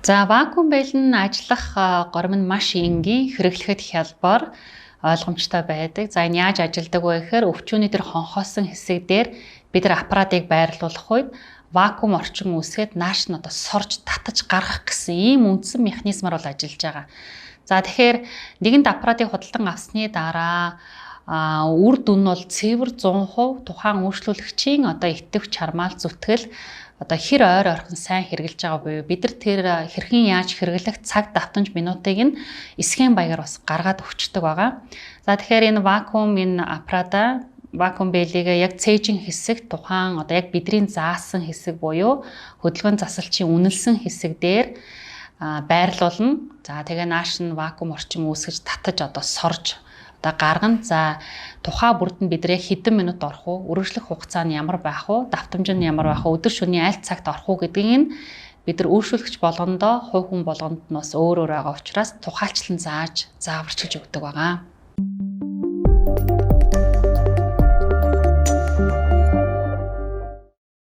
За вакуум бэл нь ажиллах горим нь маш энгийн, хэрэглэхэд хялбар, ойлгомжтой байдаг. За энэ яаж ажилладаг вэ гэхээр өвчүүний дээр хонхоосон хэсэг дээр бид нар аппаратыг байрлуулах үед вакуум орчин үүсгээд нааш нь сорж татаж гаргах гэсэн ийм үндсэн механизмаар бол ажиллаж байгаа. За тэгэхээр нэгэнт аппаратыг худалдан авсны дараа үр дүн нь бол цэвэр 100% тухайн үйлчлүүлэгчийн итгэвч чармаал зүтгэл хэр ойр ойрхон сайн хэрэгжилж байгаа буюу бид нар тэр хэрхэн яаж хэрэглэх цаг давтамж минутыг нь эсхийн баягаар бас гаргаад өгчдөг байгаа. За тэгэхээр энэ аппарата вакуум бэлигээ яг цээжин хэсэг тухайн яг бидний заасан хэсэг буюу хөдөлгөөн засалчийн үнэлсэн хэсэг дээр байрлуулна. За тэгээ нааш нь вакуум орчим үүсгэж татаж сорж гаргана. За тухай бүрд нь бид яг хэдэн минут орох уу, үргэлжлэх хугацаа нь ямар байх уу, давтамж нь ямар байх уу, өдөр шөнийн аль цагт орох уу гэдгийг нь бид нар үйлчлүүлэгч болгондоо, хувь хүн болгонд нь бас өөр өөр байгаа учраас тухайлчлан зааварчилж өгдөг байгаа.